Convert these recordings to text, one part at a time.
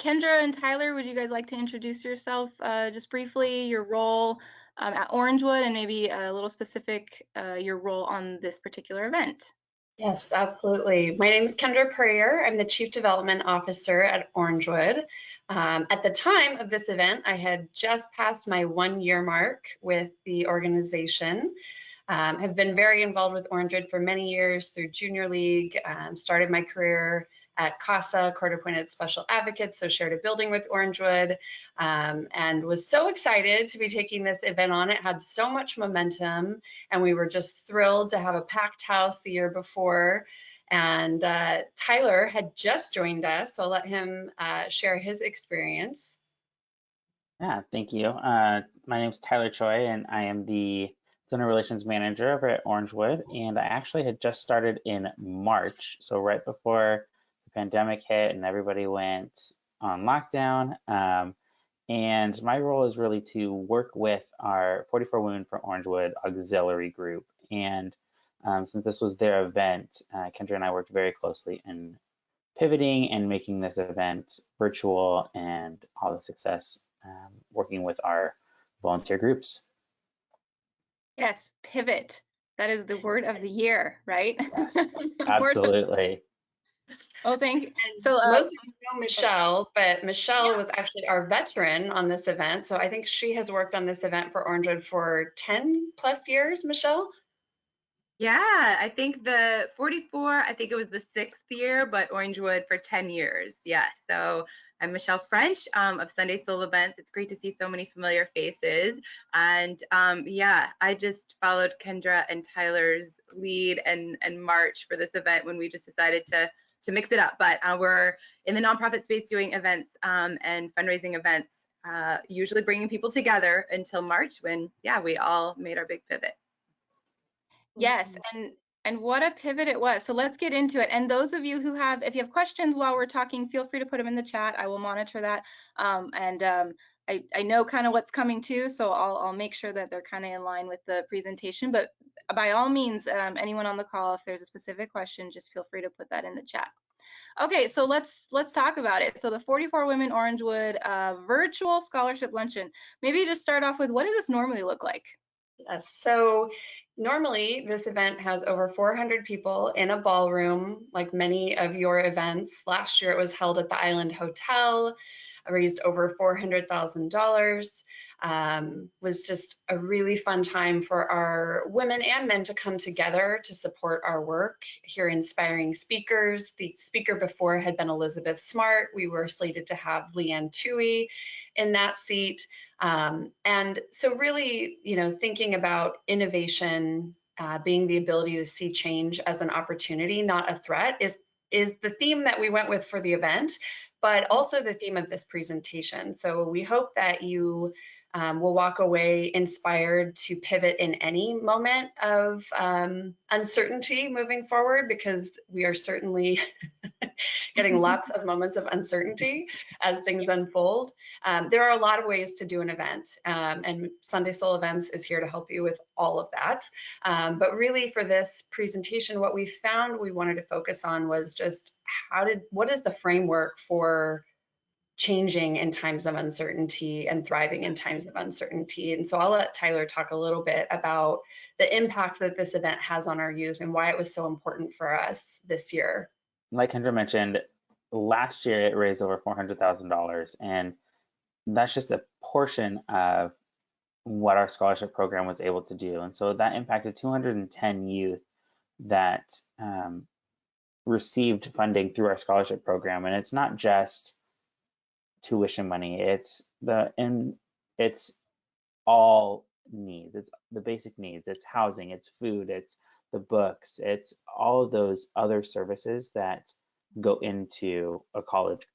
Kendra and Tyler, would you guys like to introduce yourself just briefly, your role at Orangewood, and maybe a little specific your role on this particular event? Yes, absolutely. My name is Kendra Purrier. I'm the Chief Development Officer at Orangewood. At the time of this event, I had just passed my 1 year mark with the organization. Have been very involved with Orangewood for many years through Junior League, started my career at CASA, Court Appointed Special Advocate, so shared a building with Orangewood, and was so excited to be taking this event on. It had so much momentum, and we were just thrilled to have a packed house the year before. And Tyler had just joined us, so I'll let him share his experience. Yeah, thank you. My name is Tyler Choi, and I am the Donor Relations Manager over at Orangewood. And I actually had just started in March, so right before the pandemic hit and everybody went on lockdown. And my role is really to work with our 44 Women for Orangewood auxiliary group. And since this was their event, Kendra and I worked very closely in pivoting and making this event virtual and all the success working with our volunteer groups. Yes, pivot. That is the word of the year, right? Yes, absolutely. Oh, thank you. And So most of you know Michelle, but Michelle was actually our veteran on this event. So I think she has worked on this event for Orangewood for 10 plus years, Michelle. Yeah, I think the 44, I think it was the 6th year, but Orangewood for 10 years. Yeah, so I'm Michelle French of Sunday Soul Events. It's great to see so many familiar faces. And yeah, I just followed Kendra and Tyler's lead and march for this event when we just decided to mix it up. But we're in the nonprofit space doing events and fundraising events, usually bringing people together until March when, yeah, we all made our big pivot. yes, and what a pivot it was. So let's get into it. And those of you who have, if you have questions while we're talking, feel free to put them in the chat. I will monitor that. I know kind of what's coming too, so I'll make sure that they're kind of in line with the presentation. But by all means, anyone on the call, if there's a specific question, just feel free to put that in the chat. Okay, so let's talk about it. So the 44 Women Orangewood virtual scholarship luncheon. Maybe just start off with, what does this normally look like? Yes, so normally this event has over 400 people in a ballroom, like many of your events. Last year it was held at the Island Hotel, raised over $400,000. Was just a really fun time for our women and men to come together to support our work, hear inspiring speakers. The speaker before had been Elizabeth Smart. We were slated to have Leanne Toohey in that seat. And so really, thinking about innovation, being the ability to see change as an opportunity, not a threat, is the theme that we went with for the event, but also the theme of this presentation. So we hope that you will walk away inspired to pivot in any moment of uncertainty moving forward, because we are certainly getting lots of moments of uncertainty as things unfold. There are a lot of ways to do an event, and Sunday Soul Events is here to help you with all of that. But really for this presentation, what we found we wanted to focus on was just what is the framework for changing in times of uncertainty and thriving in times of uncertainty. And so I'll let Tyler talk a little bit about the impact that this event has on our youth and why it was so important for us this year. Like Kendra mentioned, last year it raised over $400,000, and that's just a portion of what our scholarship program was able to do. And so that impacted 210 youth that received funding through our scholarship program. And it's not just tuition money, it's all needs. It's the basic needs. It's housing, it's food, it's the books, it's all of those other services that go into a college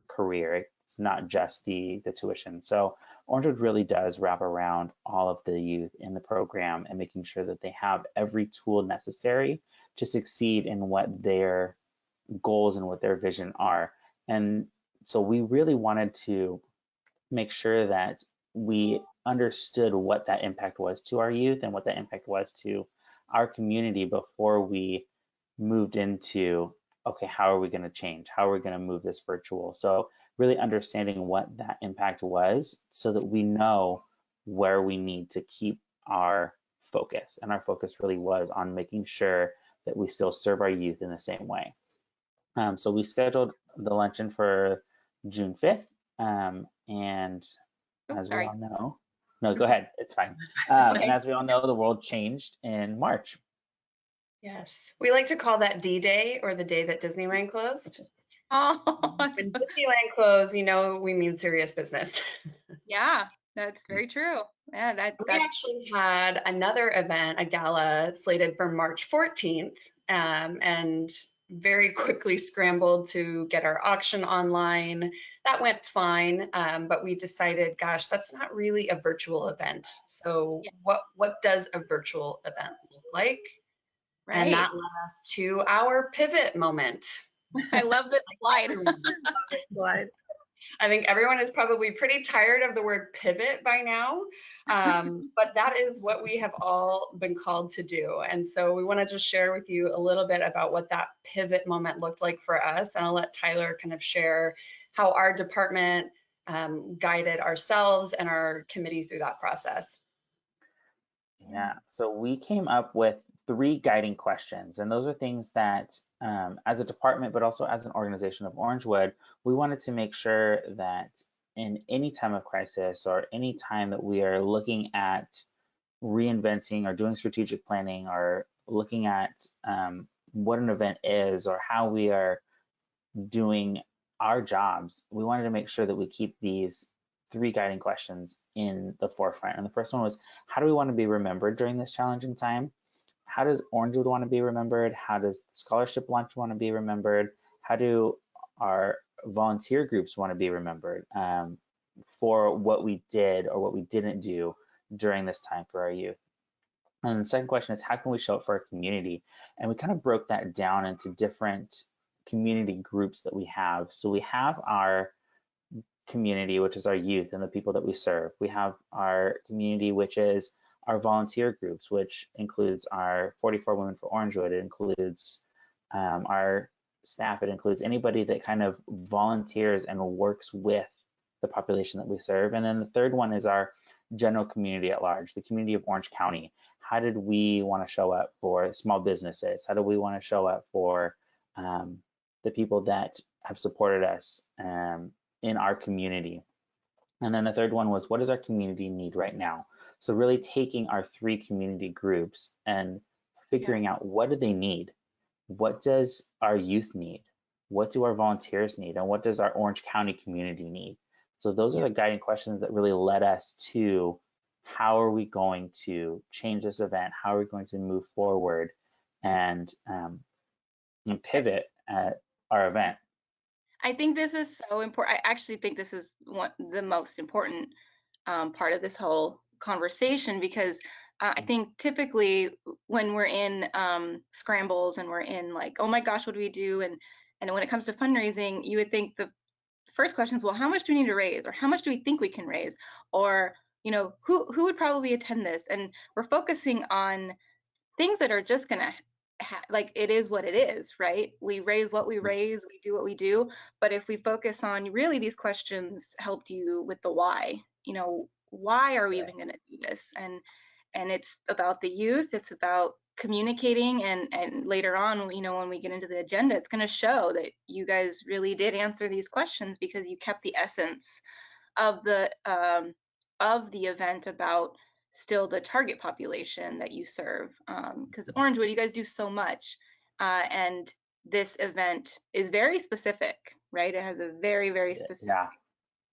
career. It's not just the tuition. So Orangewood really does wrap around all of the youth in the program and making sure that they have every tool necessary to succeed in what their goals and what their vision are. And so we really wanted to make sure that we understood what that impact was to our youth and what that impact was to our community before we moved into okay, how are we going to change? How are we going to move this virtual? So really understanding what that impact was so that we know where we need to keep our focus. And our focus really was on making sure that we still serve our youth in the same way. So we scheduled the luncheon for June 5th. And Oops, as we sorry. all know, no, go ahead, it's fine. And as we all know, the world changed in March. Yes. We like to call that D-Day, or the day that Disneyland closed. Oh, When Disneyland closed, you know we mean serious business. yeah, that's very true. Yeah, We that's actually had another event, a gala, slated for March 14th, and very quickly scrambled to get our auction online. That went fine, but we decided, gosh, that's not really a virtual event. So yeah, what does a virtual event look like? And right. that led us to our pivot moment. I love this slide. Slide. I think everyone is probably pretty tired of the word pivot by now, but that is what we have all been called to do. And so we want to just share with you a little bit about what that pivot moment looked like for us. And I'll let Tyler kind of share how our department guided ourselves and our committee through that process. Yeah, so we came up with 3 guiding questions, and those are things that, as a department, but also as an organization of Orangewood, we wanted to make sure that in any time of crisis or any time that we are looking at reinventing or doing strategic planning or looking at what an event is or how we are doing our jobs, we wanted to make sure that we keep these 3 guiding questions in the forefront. And the first one was, how do we want to be remembered during this challenging time? How does Orangewood want to be remembered? How does the scholarship lunch want to be remembered? How do our volunteer groups want to be remembered for what we did or what we didn't do during this time for our youth? And the second question is, how can we show up for our community? And we kind of broke that down into different community groups that we have. So we have our community, which is our youth and the people that we serve. We have our community, which is our volunteer groups, which includes our 44 Women for Orangewood. It includes our staff. It includes anybody that kind of volunteers and works with the population that we serve. And then the third one is our general community at large, the community of Orange County. How did we want to show up for small businesses? How do we want to show up for the people that have supported us in our community? And then the third one was, what does our community need right now? So really taking our 3 community groups and figuring out, what do they need? What does our youth need? What do our volunteers need? And what does our Orange County community need? So those are the guiding questions that really led us to, how are we going to change this event? How are we going to move forward and pivot at our event? I think this is so important. I actually think this is the most important part of this whole conversation, because I think typically when we're in scrambles and we're in like, oh my gosh, what do we do? And when it comes to fundraising, you would think the first question is, well, how much do we need to raise, or how much do we think we can raise, or who would probably attend this? And we're focusing on things that are just gonna like, it is what it is, right? We raise what we raise, we do what we do. But if we focus on, really, these questions helped you with the why. Why are we even going to do this? And it's about the youth. It's about communicating, and later on, when we get into the agenda, it's going to show that you guys really did answer these questions, because you kept the essence of the event about still the target population that you serve, because Orangewood, you guys do so much, and this event is very specific, right? It has a very, very specific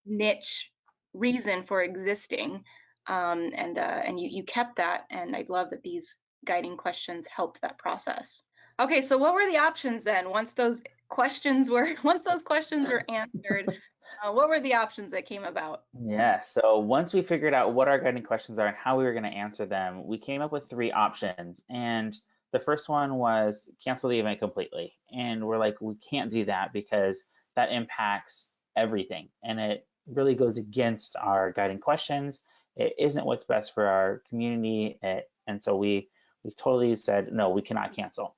niche reason for existing, and you kept that, and I love that these guiding questions helped that process. Okay, so what were the options then once those questions were answered? What were the options that came about? Yeah, so once we figured out what our guiding questions are and how we were going to answer them, we came up with 3 options. And the first one was cancel the event completely. And we're like, we can't do that because that impacts everything. And it really goes against our guiding questions. It isn't what's best for our community. And so we totally said, no, we cannot cancel.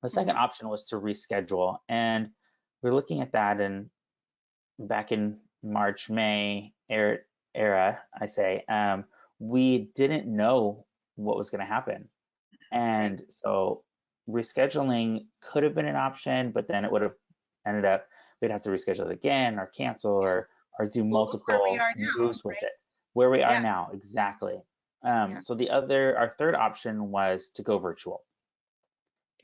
The second option was to reschedule, and we're looking at that, and back in March, May era, I say, we didn't know what was going to happen. And so rescheduling could have been an option, but then it would have ended up, we'd have to reschedule it again or cancel or do multiple moves with it. Where we are now, exactly. So our third option was to go virtual.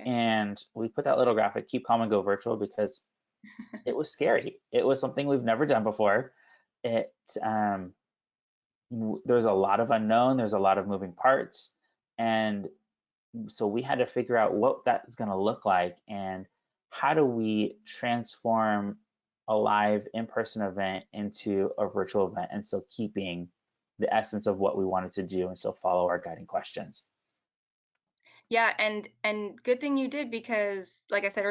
And we put that little graphic, keep calm and go virtual, because it was scary. It was something we've never done before. There's a lot of unknown, there's a lot of moving parts. And so we had to figure out what that's going to look like and how do we transform a live in-person event into a virtual event, and still keeping the essence of what we wanted to do and still follow our guiding questions. Yeah, and good thing you did, because like I said,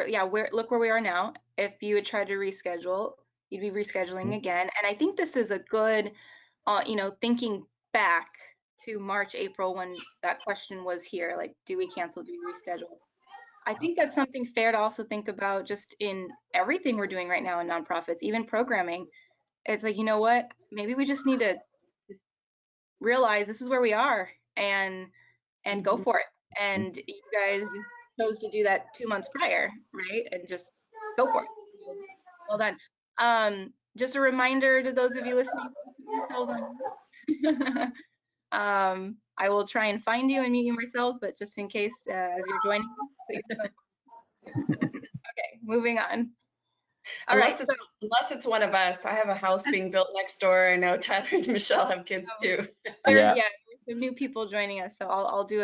look where we are now. If you had tried to reschedule, you'd be rescheduling again. And I think this is a good, thinking back to March, April, when that question was here, like, do we cancel, do we reschedule? I think that's something fair to also think about just in everything we're doing right now in nonprofits, even programming. It's like, you know what, maybe we just need to just realize this is where we are, and go for it. And you guys just chose to do that 2 months prior, right? And just go for it. Well done. Just a reminder to those of you listening, put yourselves on mute. I will try and find you and mute you myself, but just in case, as you're joining, okay, moving on. All right. Unless it's one of us. I have a house being built next door. I know Tyler and Michelle have kids too. Yeah, some new people joining us, so I'll do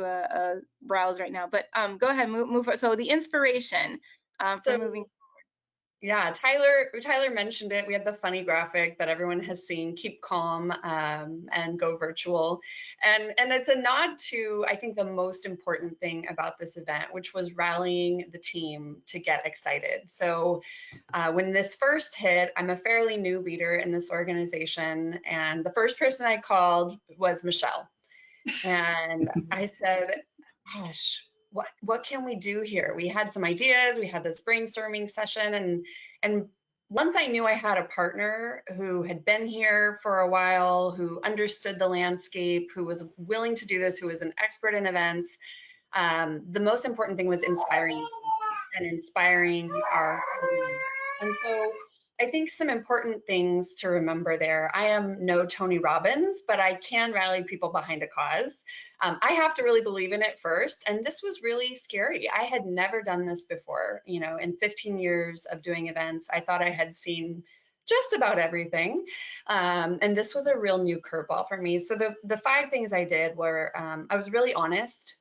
a browse right now. But go ahead, move. So the inspiration for moving. Yeah, Tyler mentioned it. We had the funny graphic that everyone has seen, keep calm and go virtual. And it's a nod to, I think, the most important thing about this event, which was rallying the team to get excited. So when this first hit, I'm a fairly new leader in this organization, and the first person I called was Michelle. And I said, gosh, what can we do here? We had some ideas, we had this brainstorming session, and once I knew I had a partner who had been here for a while, who understood the landscape, who was willing to do this, who was an expert in events, the most important thing was inspiring our community. And so I think some important things to remember there. I am no Tony Robbins, but I can rally people behind a cause. I have to really believe in it first. And this was really scary. I had never done this before. In 15 years of doing events, I thought I had seen just about everything. And this was a real new curveball for me. So the 5 things I did were, I was really honest.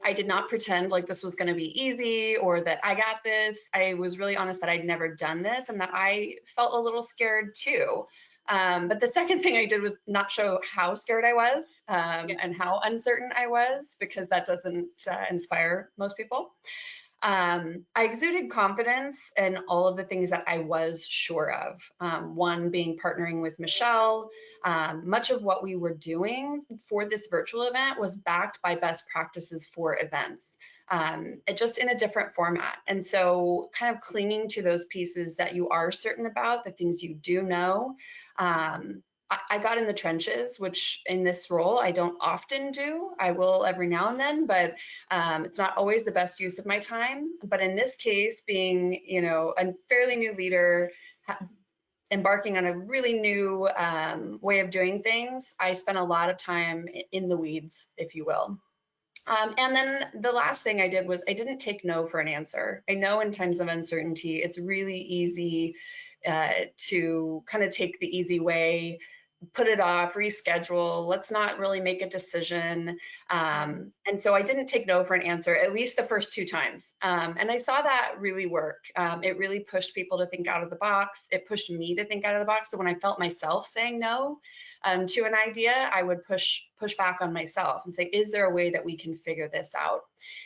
I did not pretend like this was going to be easy or that I got this. I was really honest that I'd never done this and that I felt a little scared too. But the second thing I did was not show how scared I was and how uncertain I was, because that doesn't inspire most people. I exuded confidence in all of the things that I was sure of. One being partnering with Michelle. Much of what we were doing for this virtual event was backed by best practices for events, just in a different format. And so kind of clinging to those pieces that you are certain about, the things you do know. I got in the trenches, which in this role I don't often do. I will every now and then, but it's not always the best use of my time. But in this case, being a fairly new leader, embarking on a really new way of doing things, I spent a lot of time in the weeds, if you will. And then the last thing I did was I didn't take no for an answer. I know in times of uncertainty, it's really easy to kind of take the easy way, put it off, reschedule, let's not really make a decision. And so I didn't take no for an answer, at least the first 2 times. And I saw that really work. It really pushed people to think out of the box. It pushed me to think out of the box. So when I felt myself saying no to an idea, I would push back on myself and say, is there a way that we can figure this out?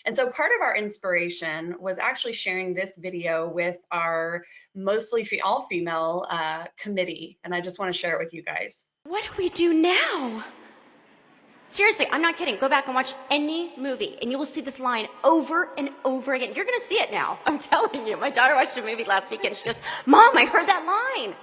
And so part of our inspiration was actually sharing this video with our mostly all-female committee. And I just want to share it with you guys. What do we do now? Seriously, I'm not kidding. Go back and watch any movie and you will see this line over and over again. You're going to see it now. I'm telling you. My daughter watched a movie last weekend. She goes, Mom, I heard that line.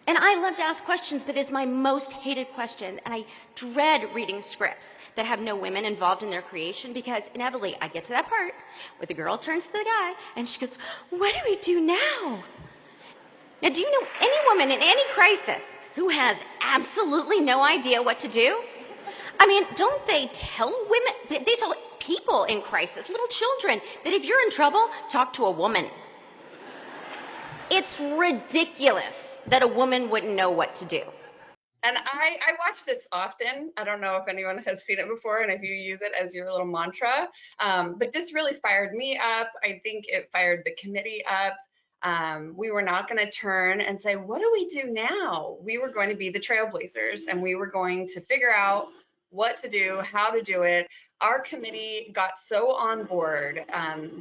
And I love to ask questions, but it's my most hated question. And I dread reading scripts that have no women involved in their creation, because inevitably I get to that part where the girl turns to the guy and she goes, what do we do now? Now, do you know any woman in any crisis who has absolutely no idea what to do? I mean, don't they tell women, they tell people in crisis, little children, that if you're in trouble, talk to a woman. It's ridiculous that a woman wouldn't know what to do. And I watch this often. I don't know if anyone has seen it before and if you use it as your little mantra, but this really fired me up. I think it fired the committee up. We were not going to turn and say, what do we do now? We were going to be the trailblazers, and we were going to figure out what to do, how to do it. Our committee got so on board.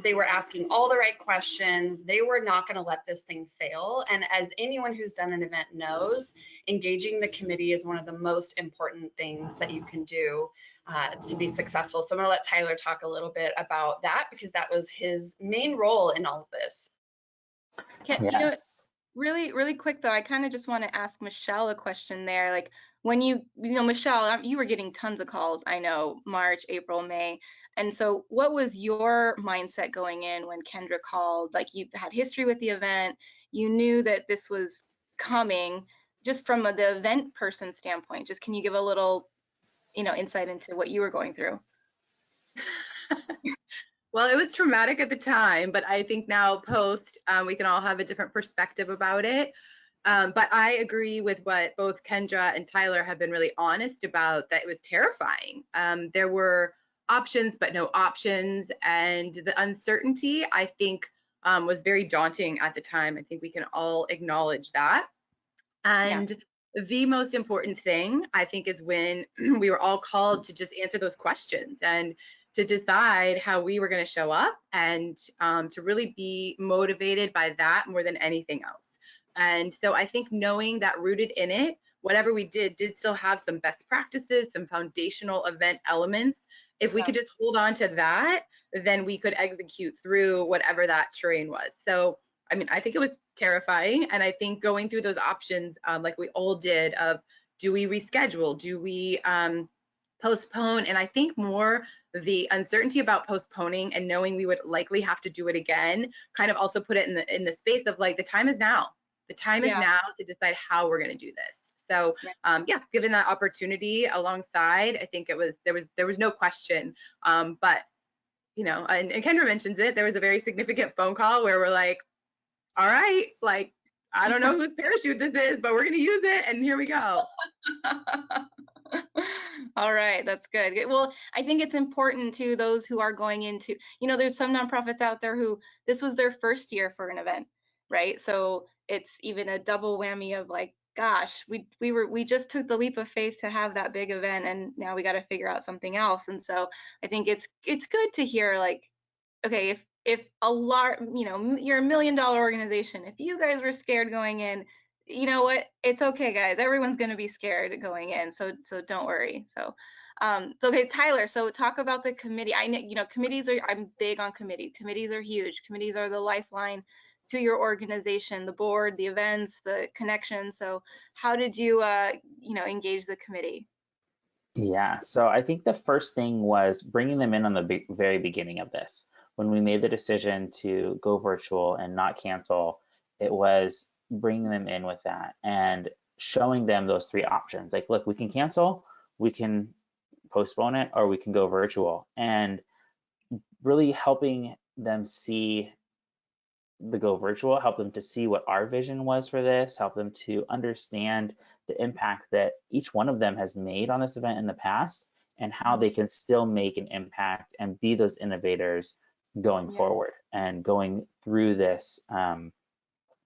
They were asking all the right questions. They were not going to let this thing fail. And as anyone who's done an event knows, engaging the committee is one of the most important things that you can do to be successful. So I'm going to let Tyler talk a little bit about that, because that was his main role in all of this. Yes. Really quick though, I kind of just want to ask Michelle a question there. Like, when Michelle, you were getting tons of calls, I know, March, April, May. And so what was your mindset going in when Kendra called? Like, you had history with the event, you knew that this was coming, just from the event person standpoint. Just, can you give a little, insight into what you were going through? Well, it was traumatic at the time, but I think now post, we can all have a different perspective about it. But I agree with what both Kendra and Tyler have been really honest about, that it was terrifying. There were options, but no options. And the uncertainty, I think, was very daunting at the time. I think we can all acknowledge that. And the most important thing, I think, is when we were all called to just answer those questions and to decide how we were going to show up, and to really be motivated by that more than anything else. And so I think knowing that rooted in it, whatever we did still have some best practices, some foundational event elements. If we could just hold on to that, then we could execute through whatever that terrain was. So, I mean, I think it was terrifying. And I think going through those options, like we all did, of do we reschedule? Do we postpone? And I think more the uncertainty about postponing and knowing we would likely have to do it again kind of also put it in the space of like, the time is now. The time is now to decide how we're going to do this. So given that opportunity alongside, I think there was no question. But and Kendra mentions it, there was a very significant phone call where we're like, all right, like, I don't know whose parachute this is, but we're going to use it, and here we go. All right, that's good. Well, I think it's important to those who are going into, there's some nonprofits out there who this was their first year for an event, right? So it's even a double whammy of like, gosh, we just took the leap of faith to have that big event, and now we got to figure out something else. And so I think it's good to hear, like, okay, if a lot, you're $1 million organization, if you guys were scared going in, you know what, it's okay, guys, everyone's going to be scared going in, so don't worry. So okay, Tyler, so talk about the committee. I know, committees are, I'm big on committees are huge. Committees are the lifeline to your organization, the board, the events, the connections. So how did you engage the committee? Yeah, so I think the first thing was bringing them in on the very beginning of this. When we made the decision to go virtual and not cancel, it was bringing them in with that and showing them those three options. Like, look, we can cancel, we can postpone it, or we can go virtual, and really helping them see the go virtual, help them to see what our vision was for this, help them to understand the impact that each one of them has made on this event in the past, and how they can still make an impact and be those innovators going forward and going through this.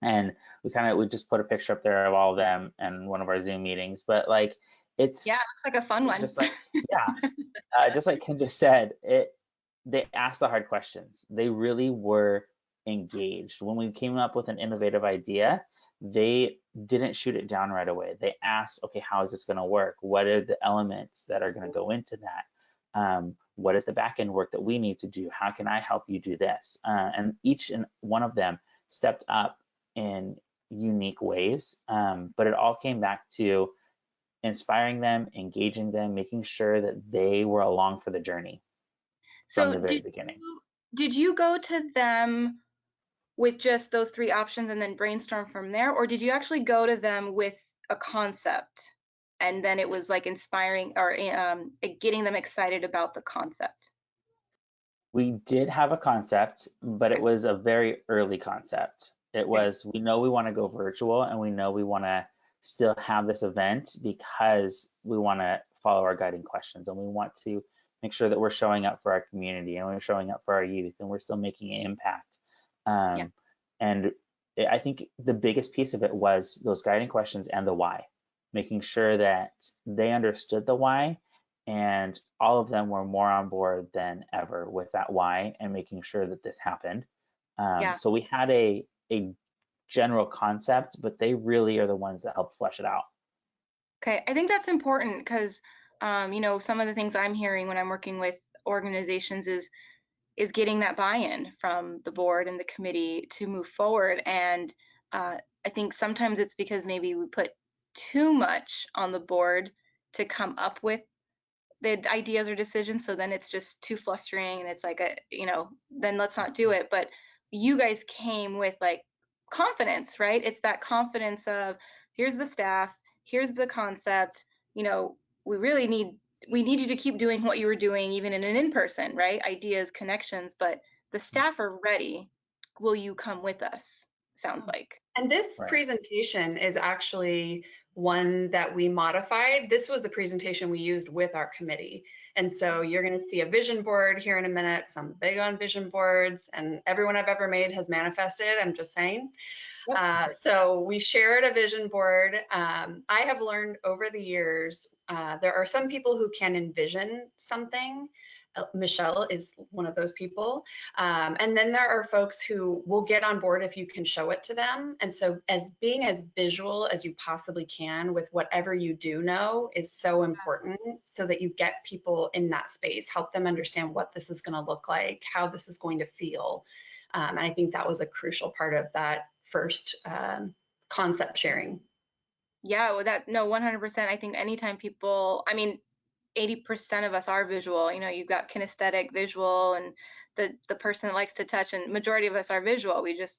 And we just put a picture up there of all of them in one of our Zoom meetings, but like, it's like a fun one. Just like just like Ken just said, they asked the hard questions. They really were engaged. When we came up with an innovative idea, they didn't shoot it down right away. They asked, okay, how is this going to work? What are the elements that are going to go into that? What is the back end work that we need to do? How can I help you do this? And each and one of them stepped up in unique ways, but it all came back to inspiring them, engaging them, making sure that they were along for the journey from So the very beginning. did you go to them with just those 3 options and then brainstorm from there, or did you actually go to them with a concept and then it was like inspiring or getting them excited about the concept? We did have a concept, but it was a very early concept. It was, we know we want to go virtual and we know we want to still have this event because we want to follow our guiding questions and we want to make sure that we're showing up for our community and we're showing up for our youth and we're still making an impact. And I think the biggest piece of it was those guiding questions and the why, making sure that they understood the why, and all of them were more on board than ever with that why and making sure that this happened. So we had a general concept, but they really are the ones that help flesh it out. Okay, I think that's important because, you know, some of the things I'm hearing when I'm working with organizations is getting that buy-in from the board and the committee to move forward. And I think sometimes it's because maybe we put too much on the board to come up with the ideas or decisions, so then it's just too flustering and it's like a, you know, then let's not do it. But you guys came with like confidence, right? It's that confidence of here's the staff, here's the concept, you know, we need you to keep doing what you were doing even in an in-person, right? Ideas, connections, but the staff are ready. Will you come with us? Sounds like. And this presentation is actually one that we modified. This was the presentation we used with our committee. And so you're going to see a vision board here in a minute because I'm big on vision boards and everyone I've ever made has manifested. I'm just saying. So we shared a vision board. I have learned over the years, there are some people who can envision something. Michelle is one of those people. And then there are folks who will get on board if you can show it to them. And so being as visual as you possibly can with whatever you do know is so important so that you get people in that space, help them understand what this is going to look like, how this is going to feel. And I think that was a crucial part of that first concept sharing. Yeah, well, that, no, 100%. I think anytime people, I mean, 80% of us are visual. You know, you've got kinesthetic, visual, and the person that likes to touch, and majority of us are visual. We just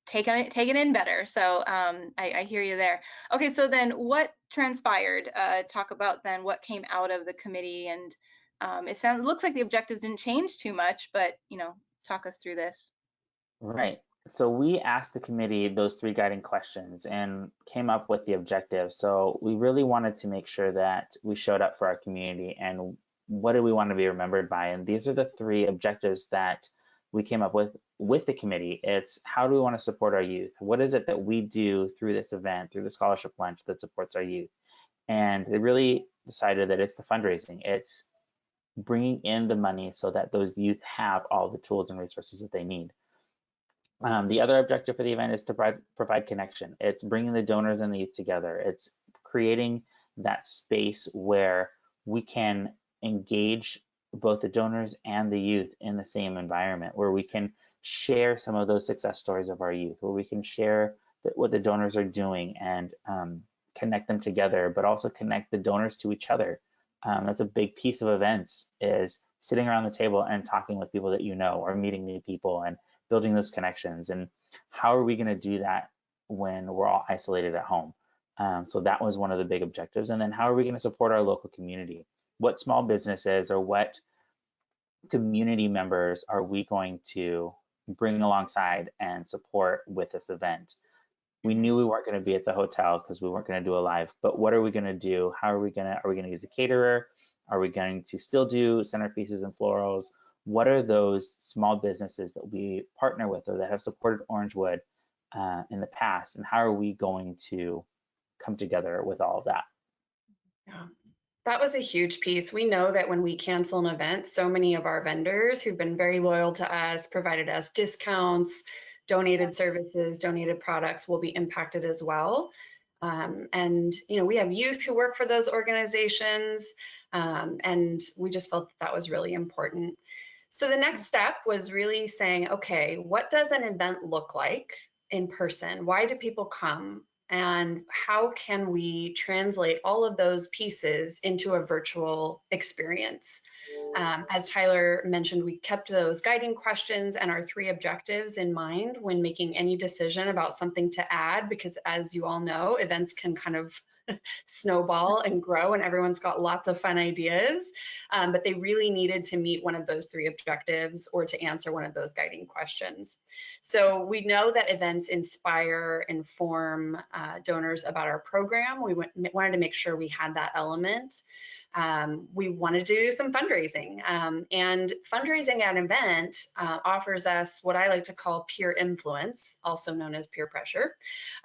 take it in better. So I hear you there. Okay, so then what transpired? Talk about then what came out of the committee, and looks like the objectives didn't change too much, but you know, talk us through this. Right. So we asked the committee those 3 guiding questions and came up with the objective. So we really wanted to make sure that we showed up for our community and what do we want to be remembered by? And these are the 3 objectives that we came up with the committee. It's how do we want to support our youth? What is it that we do through this event, through the scholarship lunch that supports our youth? And they really decided that it's the fundraising. It's bringing in the money so that those youth have all the tools and resources that they need. The other objective for the event is to provide connection. It's bringing the donors and the youth together. It's creating that space where we can engage both the donors and the youth in the same environment, where we can share some of those success stories of our youth, where we can share what the donors are doing and connect them together, but also connect the donors to each other. That's a big piece of events, is sitting around the table and talking with people that you know, or meeting new people and building those connections. And how are we going to do that when we're all isolated at home? So that was one of the big objectives. And then how are we going to support our local community? What small businesses or what community members are we going to bring alongside and support with this event? We knew we weren't going to be at the hotel because we weren't going to do a live, but what are we going to do? Are we going to use a caterer? Are we going to still do centerpieces and florals? What are those small businesses that we partner with or that have supported Orangewood in the past? And how are we going to come together with all of that? Yeah, that was a huge piece. We know that when we cancel an event, so many of our vendors who've been very loyal to us, provided us discounts, donated services, donated products will be impacted as well. And we have youth who work for those organizations, and we just felt that was really important. So the next step was really saying, okay, what does an event look like in person? Why do people come? And how can we translate all of those pieces into a virtual experience? As Tyler mentioned, we kept those guiding questions and our 3 objectives in mind when making any decision about something to add, because as you all know, events can kind of snowball and grow, and everyone's got lots of fun ideas, but they really needed to meet one of those 3 objectives or to answer one of those guiding questions. So we know that events inspire, inform donors about our program. We wanted to make sure we had that element. We wanted to do some fundraising, and fundraising at an event offers us what I like to call peer influence, also known as peer pressure.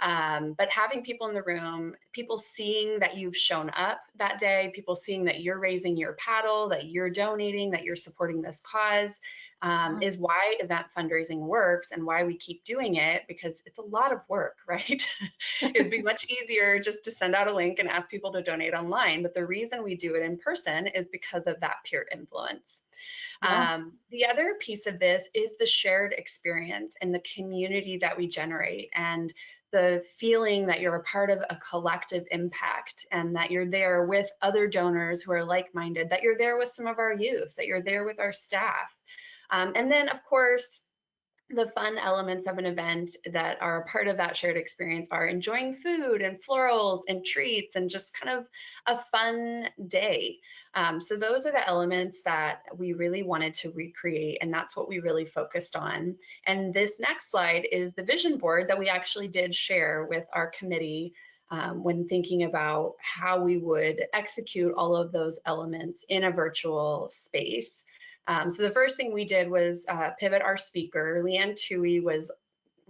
But having people in the room, people seeing that you've shown up that day, people seeing that you're raising your paddle, that you're donating, that you're supporting this cause, is why event fundraising works and why we keep doing it, because it's a lot of work, right? It'd be much easier just to send out a link and ask people to donate online. But the reason we do it in person is because of that peer influence. The other piece of this is the shared experience and the community that we generate, and the feeling that you're a part of a collective impact, and that you're there with other donors who are like-minded, that you're there with some of our youth, that you're there with our staff. And then, of course, the fun elements of an event that are a part of that shared experience are enjoying food and florals and treats and just kind of a fun day. So those are the elements that we really wanted to recreate, and that's what we really focused on. And this next slide is the vision board that we actually did share with our committee when thinking about how we would execute all of those elements in a virtual space. So the first thing we did was pivot our speaker. Leanne Tui was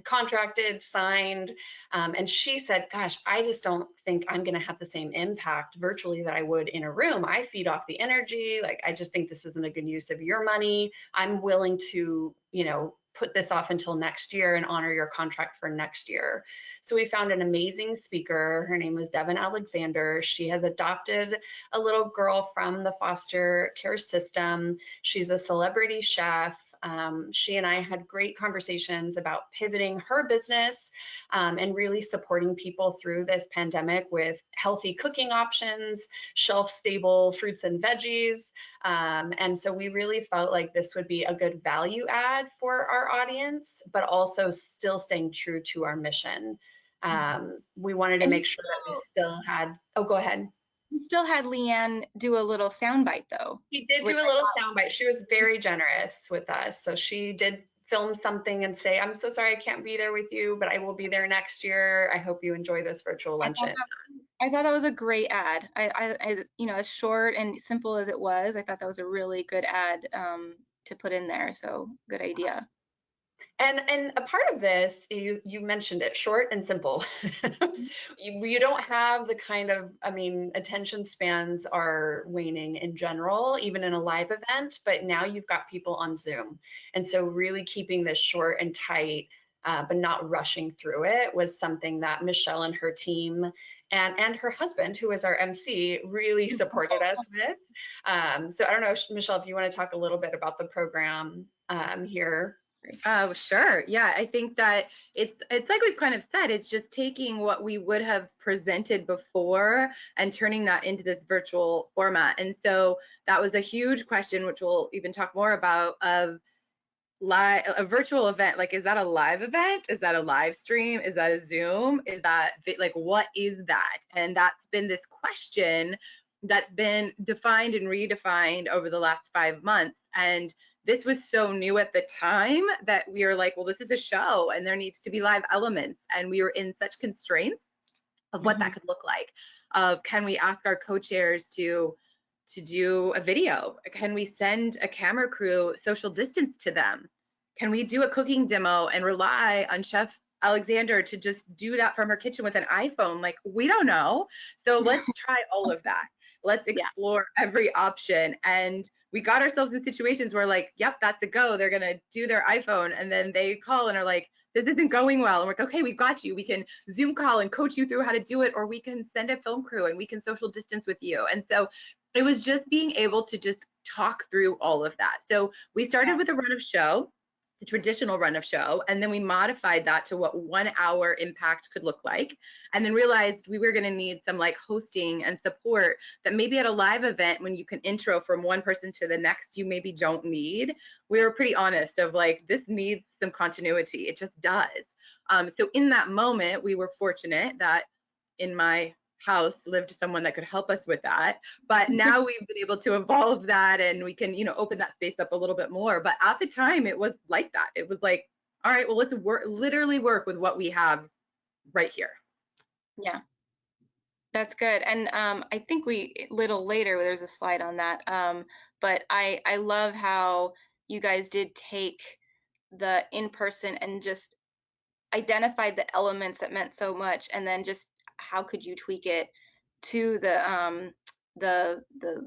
contracted, signed, and she said, gosh, I just don't think I'm going to have the same impact virtually that I would in a room. I feed off the energy. Like, I just think this isn't a good use of your money. I'm willing to, put this off until next year and honor your contract for next year. So we found an amazing speaker. Her name was Devin Alexander. She has adopted a little girl from the foster care system. She's a celebrity chef. She and I had great conversations about pivoting her business and really supporting people through this pandemic with healthy cooking options, shelf-stable fruits and veggies. And so we really felt like this would be a good value add for our audience, but also still staying true to our mission. We wanted to make sure that we still had, oh, go ahead. You still had Leanne do a little soundbite though. She did do a little soundbite. She was very generous with us. So she did film something and say, I'm so sorry I can't be there with you, but I will be there next year. I hope you enjoy this virtual luncheon. I thought that was a great ad. I as short and simple as it was, I thought that was a really good ad to put in there. So good idea. And a part of this, you mentioned it, short and simple. you don't have the kind of, attention spans are waning in general, even in a live event, but now you've got people on Zoom. And so really keeping this short and tight, but not rushing through it, was something that Michelle and her team and her husband, who is our MC, really supported us with. So I don't know, Michelle, if you want to talk a little bit about the program here. Sure. Yeah, I think that it's like we've kind of said, it's just taking what we would have presented before and turning that into this virtual format. And so that was a huge question, which we'll even talk more about, of a virtual event. Like, is that a live event? Is that a live stream? Is that a Zoom? Is that, like, what is that? And that's been this question that's been defined and redefined over the last 5 months. And this was so new at the time that we were like, well, this is a show and there needs to be live elements. And we were in such constraints of what that could look like. Of, can we ask our co-chairs to do a video? Can we send a camera crew social distance to them? Can we do a cooking demo and rely on Chef Alexander to just do that from her kitchen with an iPhone? Like, we don't know. So let's try all of that. Let's explore every option. And we got ourselves in situations where, like, yep, that's a go. They're going to do their iPhone. And then they call and are like, this isn't going well. And we're like, okay, we got you. We can Zoom call and coach you through how to do it, or we can send a film crew and we can social distance with you. And so it was just being able to just talk through all of that. So we started with a run of show, the traditional run of show, and then we modified that to what 1 hour impact could look like, and then realized we were going to need some like hosting and support that maybe at a live event, when you can intro from one person to the next, you maybe don't need. We were pretty honest of like, this needs some continuity. It just does. So in that moment, we were fortunate that in my house lived someone that could help us with that. But now we've been able to evolve that, and we can, open that space up a little bit more. But at the time, it was like that. It was like, all right, well, let's literally work with what we have right here. Yeah, that's good. And I think a little later, there's a slide on that. But I love how you guys did take the in-person and just identified the elements that meant so much, and then just how could you tweak it to the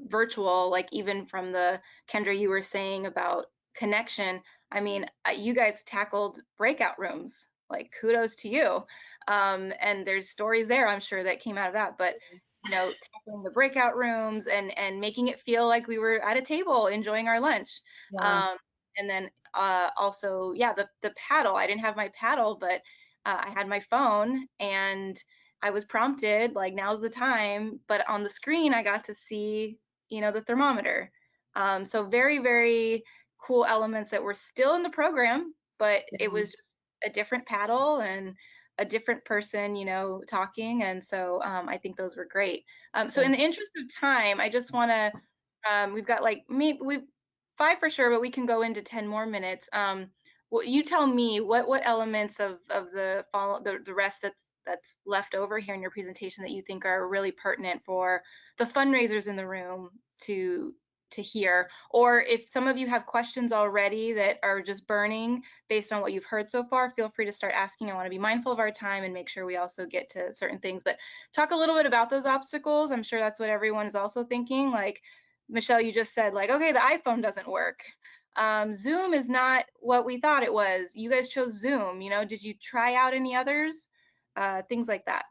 virtual, like even from the Kendra, you were saying about connection. I mean, you guys tackled breakout rooms, like kudos to you. And there's stories there, I'm sure, that came out of that. But tackling the breakout rooms and making it feel like we were at a table enjoying our lunch. Yeah. And then also, yeah, the paddle. I didn't have my paddle, but I had my phone, and I was prompted like, now's the time. But on the screen, I got to see, the thermometer. So very, very cool elements that were still in the program, but it was just a different paddle and a different person, talking. And so I think those were great. So in the interest of time, I just want to, we've got like we've 5 for sure, but we can go into 10 more minutes. Well, you tell me what elements of the rest that's left over here in your presentation that you think are really pertinent for the fundraisers in the room to hear, or if some of you have questions already that are just burning based on what you've heard so far, feel free to start asking. I want to be mindful of our time and make sure we also get to certain things, but talk a little bit about those obstacles. I'm sure that's what everyone is also thinking. Like Michelle, you just said, like, okay, the iPhone doesn't work. Zoom is not what we thought it was. You guys chose Zoom, did you try out any others? Things like that.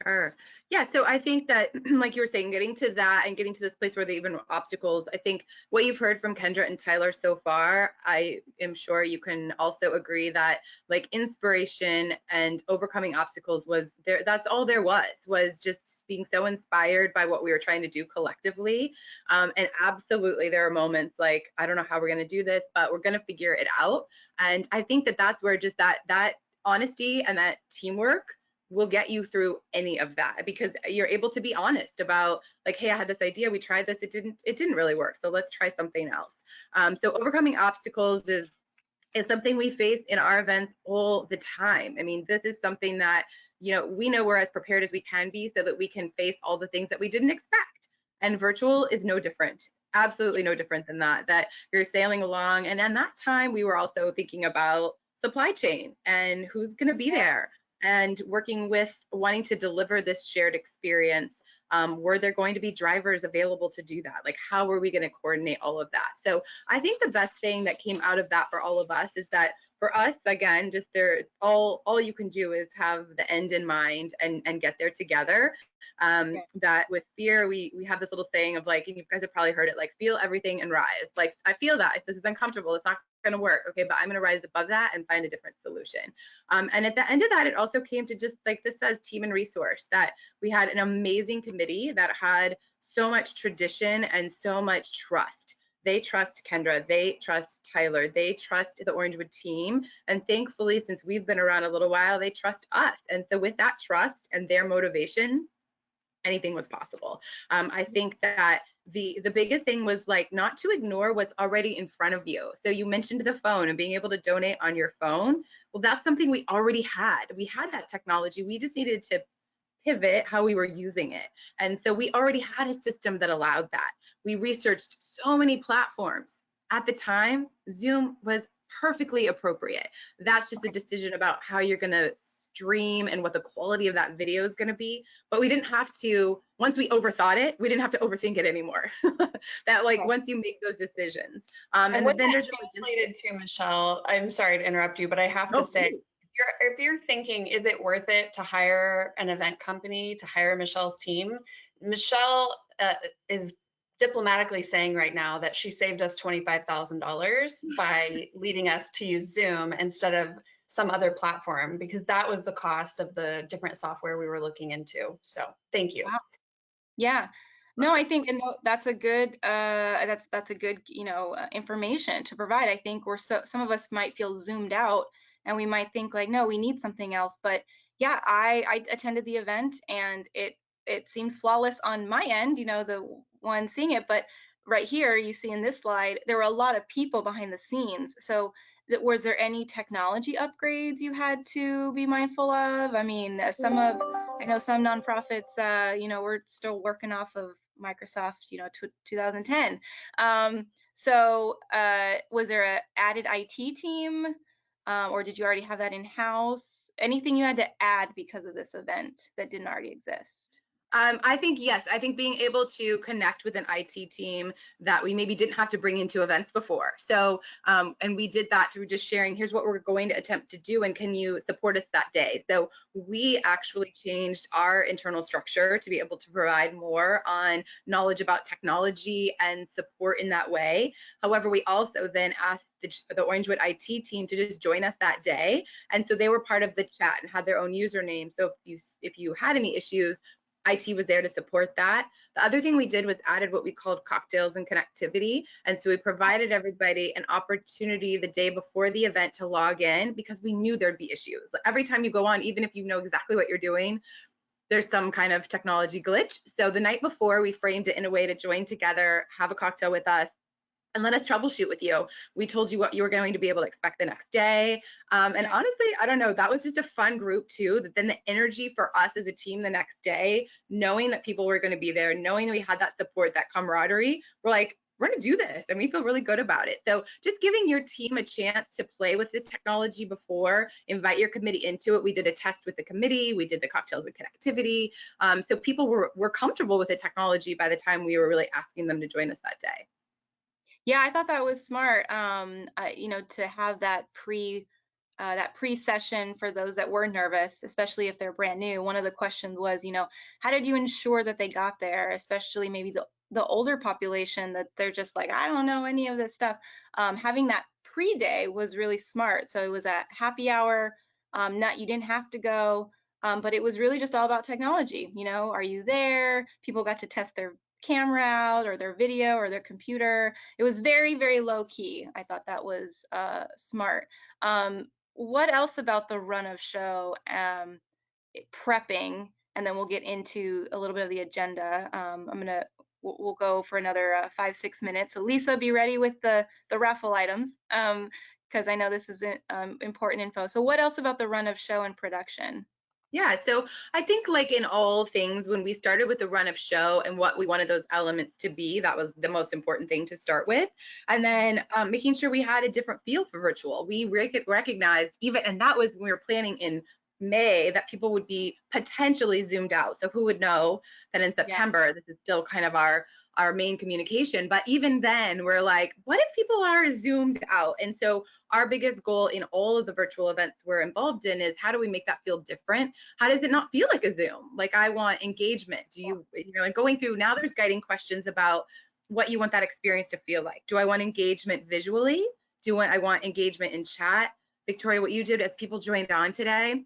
Sure. Yeah. So I think that, like you were saying, getting to that and getting to this place where there are even obstacles, I think what you've heard from Kendra and Tyler so far, I am sure you can also agree that like inspiration and overcoming obstacles was there. That's all there was just being so inspired by what we were trying to do collectively. And absolutely, there are moments like, I don't know how we're going to do this, but we're going to figure it out. And I think that that's where just that honesty and that teamwork will get you through any of that, because you're able to be honest about like, hey, I had this idea, we tried this, it didn't really work, so let's try something else. So overcoming obstacles is something we face in our events all the time. I mean, this is something that we know we're as prepared as we can be so that we can face all the things that we didn't expect, and virtual is no different. Absolutely no different than that you're sailing along. And at that time we were also thinking about supply chain and who's going to be there, and working with wanting to deliver this shared experience. Were there going to be drivers available to do that? Like, how were we going to coordinate all of that? So I think the best thing that came out of that for all of us is that for us, again, just all you can do is have the end in mind and get there together. That with fear, we have this little saying of like, and you guys have probably heard it, like, feel everything and rise. Like, I feel that if this is uncomfortable, it's not going to work. Okay, but I'm going to rise above that and find a different solution. And at the end of that, it also came to just like this says team and resource, that we had an amazing committee that had so much tradition and so much trust. They trust Kendra, they trust Tyler, they trust the Orangewood team. And thankfully, since we've been around a little while, they trust us. And so with that trust and their motivation, anything was possible. I think that the biggest thing was like not to ignore what's already in front of you. So you mentioned the phone and being able to donate on your phone. Well, that's something we already had. We had that technology. We just needed to pivot how we were using it. And so we already had a system that allowed that. We researched so many platforms. At the time, Zoom was perfectly appropriate. That's just a decision about how you're going to stream and what the quality of that video is going to be. But we didn't have to once we overthought it, we didn't have to overthink it anymore. That like Okay. once you make those decisions, And and what then that there's translated to, Michelle, I'm sorry to interrupt you, but I have to say, if you're thinking, is it worth it to hire an event company to hire Michelle's team? Michelle is diplomatically saying right now that she saved us $25,000 by leading us to use Zoom instead of some other platform, because that was the cost of the different software we were looking into. So thank you. Wow. Yeah. No, I think, and that's a good, that's a good, information to provide. I think some of us might feel zoomed out and we might think like, no, we need something else. But yeah, I attended the event and it seemed flawless on my end, the one seeing it. But right here, you see in this slide, there were a lot of people behind the scenes. So was there any technology upgrades you had to be mindful of? I mean, I know some nonprofits, we're still working off of Microsoft, 2010. Was there an added IT team, or did you already have that in-house? Anything you had to add because of this event that didn't already exist? I think yes. I think being able to connect with an IT team that we maybe didn't have to bring into events before. So, and we did that through just sharing, here's what we're going to attempt to do, and can you support us that day? So we actually changed our internal structure to be able to provide more on knowledge about technology and support in that way. However, we also then asked the Orangewood IT team to just join us that day, and so they were part of the chat and had their own username. So if you had any issues, IT was there to support that. The other thing we did was added what we called cocktails and connectivity. And so we provided everybody an opportunity the day before the event to log in, because we knew there'd be issues. Every time you go on, even if you know exactly what you're doing, there's some kind of technology glitch. So the night before, we framed it in a way to join together, have a cocktail with us, and let us troubleshoot with you. We told you what you were going to be able to expect the next day. And honestly, I don't know, that was just a fun group too. That then the energy for us as a team the next day, knowing that people were going to be there, knowing that we had that support, that camaraderie, we're like, we're going to do this, and we feel really good about it. So just giving your team a chance to play with the technology before, invite your committee into it. We did a test with the committee, we did the cocktails and connectivity. So people were comfortable with the technology by the time we were really asking them to join us that day. Yeah, I thought that was smart. To have that pre-session for those that were nervous, especially if they're brand new. One of the questions was, how did you ensure that they got there, especially maybe the older population that they're just like, I don't know any of this stuff. Having that pre-day was really smart. So it was a happy hour. You didn't have to go, but it was really just all about technology. Are you there? People got to test their camera out or their video or their computer. It was very, very low key. I thought that was smart. What else about the run of show, prepping, and then we'll get into a little bit of the agenda. We'll go for another 5-6 minutes. So Lisa, be ready with the raffle items, because I know this is important info. So what else about the run of show and production? Yeah, so I think like in all things, when we started with the run of show and what we wanted those elements to be, that was the most important thing to start with. And then making sure we had a different feel for virtual. We recognized even, and that was when we were planning in May, that people would be potentially zoomed out. So who would know that in September, this is still kind of our main communication. But even then, we're like, what if people are zoomed out? And so our biggest goal in all of the virtual events we're involved in is, how do we make that feel different? How does it not feel like a Zoom? Like, I want engagement. And going through, now there's guiding questions about what you want that experience to feel like. Do I want engagement visually? I want engagement in chat? Victoria, what you did as people joined on today,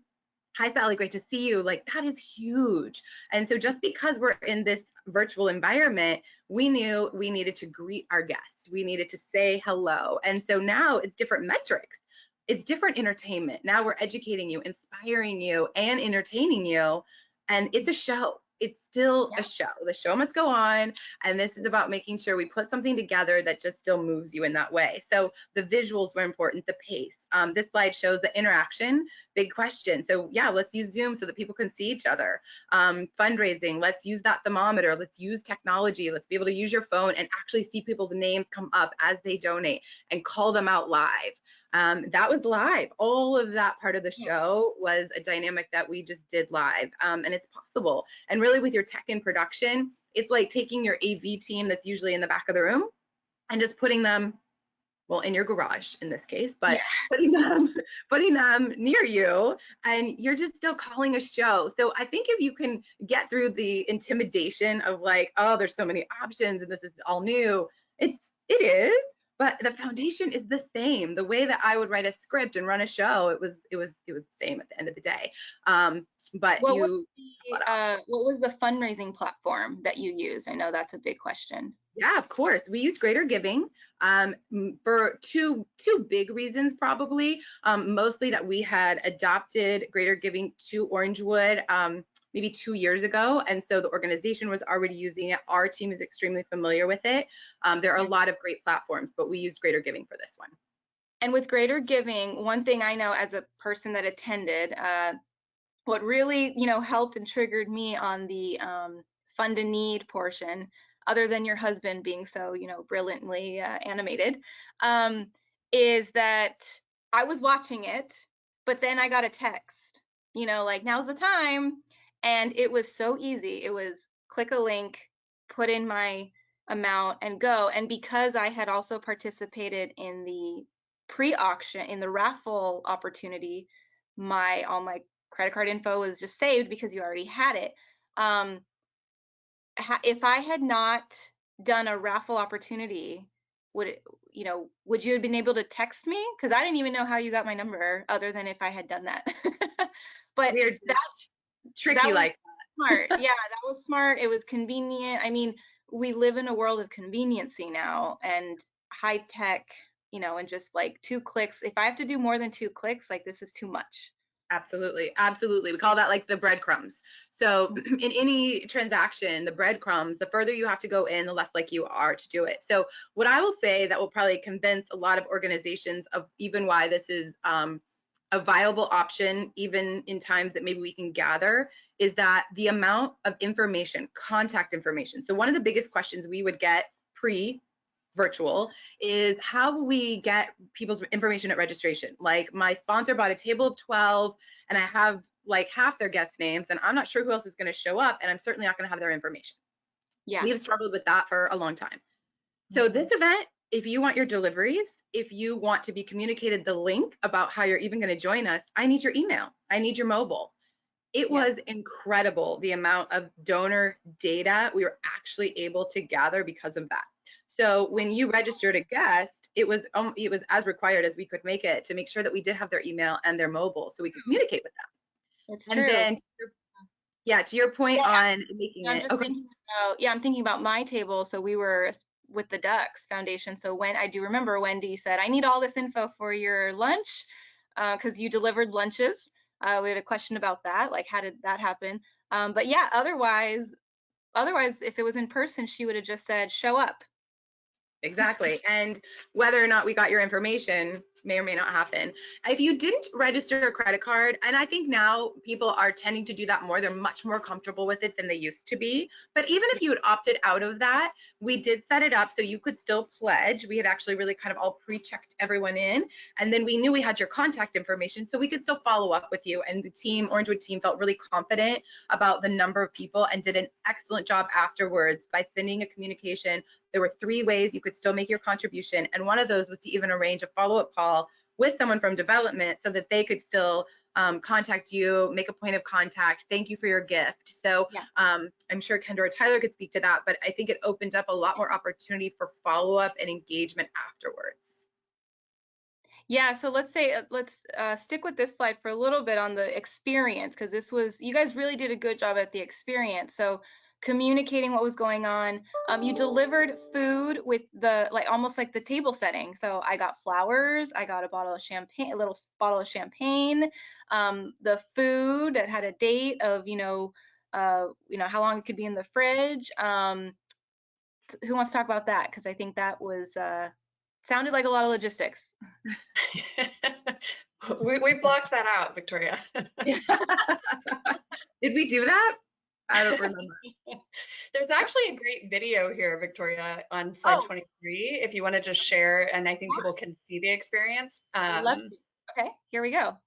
hi Sally, great to see you. Like, that is huge. And so just because we're in this virtual environment, we knew we needed to greet our guests. We needed to say hello. And so now it's different metrics. It's different entertainment. Now we're educating you, inspiring you, and entertaining you. And it's a show. It's still a show. The show must go on. And this is about making sure we put something together that just still moves you in that way. So the visuals were important, the pace. This slide shows the interaction, big question. So yeah, let's use Zoom so that people can see each other. Fundraising, let's use that thermometer. Let's use technology. Let's be able to use your phone and actually see people's names come up as they donate and call them out live. That was live. All of that part of the show was a dynamic that we just did live. And it's possible. And really with your tech and production, it's like taking your AV team that's usually in the back of the room and just putting them, well, in your garage in this case, but putting them near you, and you're just still calling a show. So I think if you can get through the intimidation of like, oh, there's so many options and this is all new, it is, but the foundation is the same. The way that I would write a script and run a show, it was the same at the end of the day. But what was the fundraising platform that you used? I know that's a big question. Yeah, of course. We used Greater Giving for two big reasons, probably. Mostly that we had adopted Greater Giving to Orangewood maybe 2 years ago, and so the organization was already using it. Our team is extremely familiar with it. There are a lot of great platforms, but we used Greater Giving for this one. And with Greater Giving, one thing I know as a person that attended, what really, helped and triggered me on the fund a need portion, other than your husband being so, brilliantly animated, is that I was watching it, but then I got a text, like, now's the time. And it was so easy. It was click a link, put in my amount and go. And because I had also participated in the pre-auction, in the raffle opportunity, all my credit card info was just saved because you already had it. If I had not done a raffle opportunity, would you have been able to text me? Because I didn't even know how you got my number, other than if I had done that. But that's tricky, that was like smart. Yeah, that was smart. It was convenient. I mean, we live in a world of conveniency now and high tech, and just like 2 clicks. If I have to do more than 2 clicks, like, this is too much. Absolutely. Absolutely. We call that like the breadcrumbs. So in any transaction, the breadcrumbs, the further you have to go in, the less likely you are to do it. So what I will say that will probably convince a lot of organizations of even why this is a viable option, even in times that maybe we can gather, is that the amount of information, contact information. So one of the biggest questions we would get virtual is, how will we get people's information at registration? Like, my sponsor bought a table of 12 and I have like half their guest names and I'm not sure who else is going to show up, and I'm certainly not going to have their information. Yeah, we've struggled with that for a long time. So this event, if you want your deliveries, if you want to be communicated the link about how you're even going to join us, I need your email, I need your mobile. It was incredible the amount of donor data we were actually able to gather because of that. So when you registered a guest, it was as required as we could make it to make sure that we did have their email and their mobile so we could communicate with them. It's and true. Then, to your point on making I'm it. just thinking about, I'm thinking about my table. So we were with the Ducks Foundation. So when I do remember Wendy said, I need all this info for your lunch, because you delivered lunches. We had a question about that, like, how did that happen? But yeah, otherwise, if it was in person, she would have just said, show up. Exactly. And whether or not we got your information may or may not happen. If you didn't register a credit card, and I think now people are tending to do that more, they're much more comfortable with it than they used to be. But even if you had opted out of that, we did set it up so you could still pledge. We had actually really kind of all pre-checked everyone in. And then we knew we had your contact information, so we could still follow up with you. And the team, Orangewood team, felt really confident about the number of people and did an excellent job afterwards by sending a communication. There were 3 ways you could still make your contribution, and one of those was to even arrange a follow-up call with someone from development so that they could still contact you, make a point of contact, thank you for your gift. So I'm sure Kendra or Tyler could speak to that, but I think it opened up a lot more opportunity for follow-up and engagement afterwards. Yeah, so let's stick with this slide for a little bit on the experience, because you guys really did a good job at the experience. So communicating what was going on. You delivered food with almost like the table setting. So I got flowers, I got a bottle of champagne, a little bottle of champagne, the food that had a date of, how long it could be in the fridge. Who wants to talk about that? Because I think that was sounded like a lot of logistics. we blocked that out, Victoria. Did we do that? I don't remember. There's actually a great video here, Victoria, on slide Oh, 23, if you want to just share, and I think people can see the experience. I'd love to. Okay, here we go.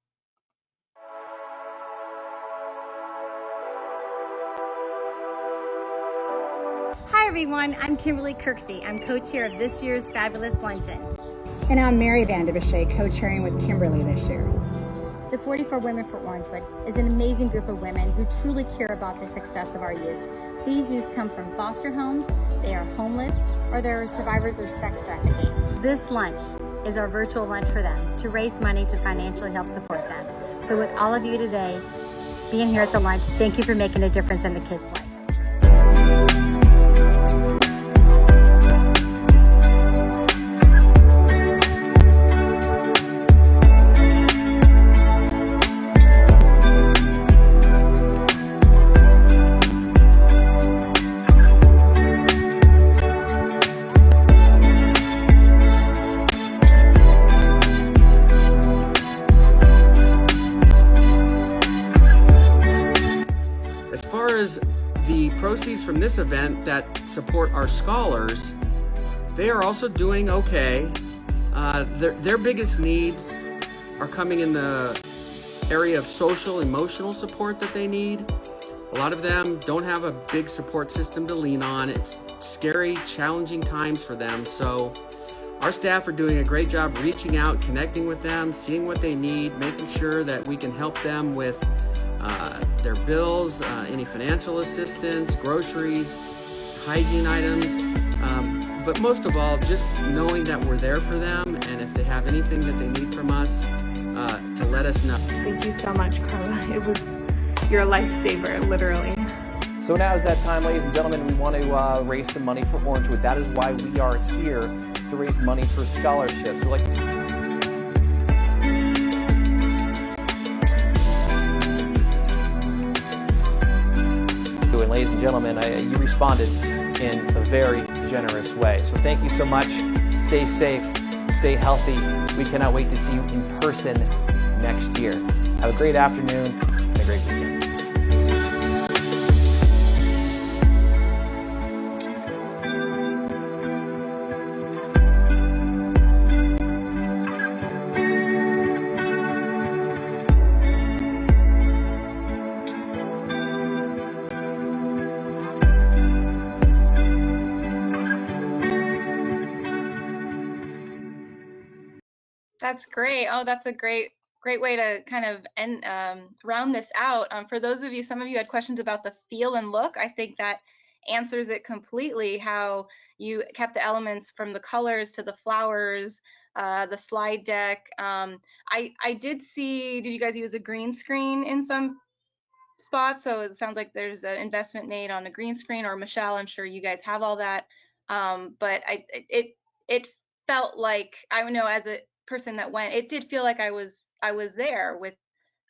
Hi everyone, I'm Kimberly Kirksey. I'm co-chair of this year's Fabulous Luncheon. And I'm Mary Vanderbeshay, co-chairing with Kimberly this year. The 44 Women for Orangewood is an amazing group of women who truly care about the success of our youth. These youths come from foster homes, they are homeless, or they're survivors of sex trafficking. This lunch is our virtual lunch for them to raise money to financially help support them. So with all of you today being here at the lunch, thank you for making a difference in the kids' life. As far as the proceeds from this event that support our scholars, they are also doing okay. Their biggest needs are coming in the area of social, emotional support that they need. A lot of them don't have a big support system to lean on. It's scary, challenging times for them. So our staff are doing a great job reaching out, connecting with them, seeing what they need, making sure that we can help them with their bills, any financial assistance, groceries, hygiene items, but most of all, just knowing that we're there for them, and if they have anything that they need from us, to let us know. Thank you so much, Carla. It was your lifesaver, literally. So now is that time, ladies and gentlemen. We want to raise some money for Orangewood. That is why we are here, to raise money for scholarships. We're like, and ladies and gentlemen, you responded in a very generous way. So thank you so much. Stay safe, stay healthy. We cannot wait to see you in person next year. Have a great afternoon and a great weekend. That's great. Oh, that's a great way to kind of end round this out. For those of you, some of you had questions about the feel and look. I think that answers it completely, how you kept the elements from the colors to the flowers, the slide deck. I did see, did you guys use a green screen in some spots? So it sounds like there's an investment made on a green screen, or Michelle, I'm sure you guys have all that. But it felt like, I know as a person that went, it did feel like I was there with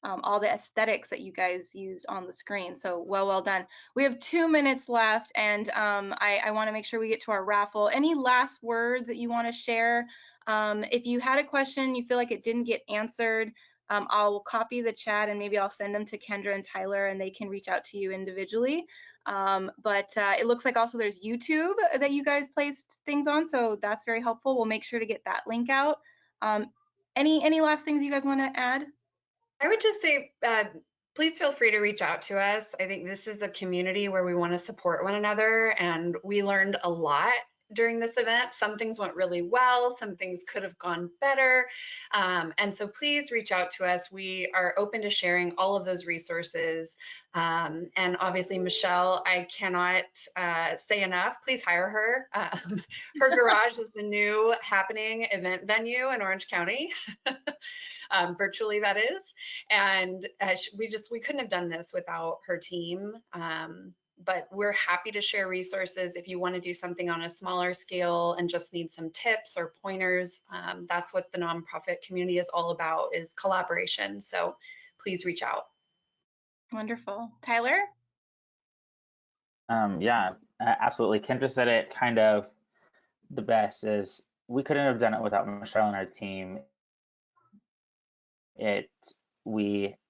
all the aesthetics that you guys used on the screen. So well done. We have 2 minutes left, and I want to make sure we get to our raffle. Any last words that you want to share? If you had a question, you feel like it didn't get answered, I'll copy the chat and maybe I'll send them to Kendra and Tyler, and they can reach out to you individually. But it looks like also there's YouTube that you guys placed things on, so that's very helpful. We'll make sure to get that link out. Any last things you guys want to add? I would just say, please feel free to reach out to us. I think this is a community where we want to support one another, and we learned a lot during this event. Some things went really well, some things could have gone better. And so please reach out to us. We are open to sharing all of those resources. And obviously, Michelle, I cannot say enough. Please hire her. Her garage is the new happening event venue in Orange County. Virtually, that is. And we couldn't have done this without her team. But we're happy to share resources if you want to do something on a smaller scale and just need some tips or pointers. That's what the nonprofit community is all about, is collaboration. So please reach out. Wonderful. Tyler? Yeah, absolutely. Kendra said it kind of the best, is we couldn't have done it without Michelle and our team.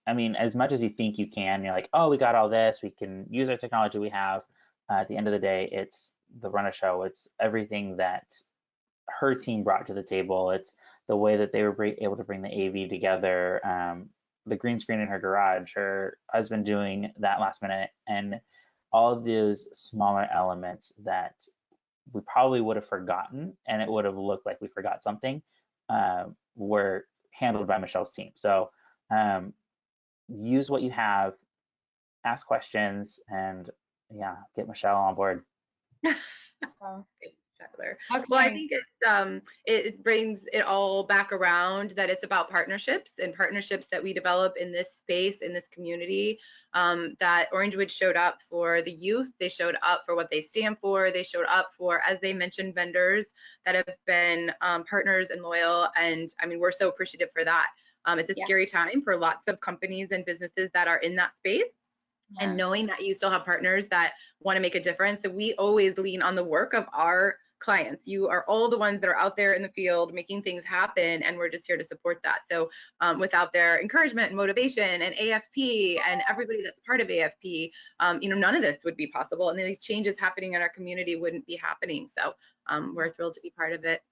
I mean, as much as you think you can, you're like, oh, we got all this, we can use our technology we have. At the end of the day, it's the run a show. It's everything that her team brought to the table. It's the way that they were able to bring the AV together, the green screen in her garage, her husband doing that last minute, and all of those smaller elements that we probably would have forgotten, and it would have looked like we forgot something, were handled by Michelle's team. So use what you have, ask questions, and yeah, get Michelle on board. Okay. Well, I think it brings it all back around that it's about partnerships and partnerships that we develop in this space, in this community, that Orangewood showed up for the youth. They showed up for what they stand for. They showed up for, as they mentioned, vendors that have been partners and loyal. And I mean, we're so appreciative for that. It's a scary time for lots of companies and businesses that are in that space. And knowing that you still have partners that want to make a difference. So we always lean on the work of our clients. You are all the ones that are out there in the field making things happen, and we're just here to support that. So without their encouragement and motivation and AFP and everybody that's part of AFP, none of this would be possible. And these changes happening in our community wouldn't be happening. So we're thrilled to be part of it.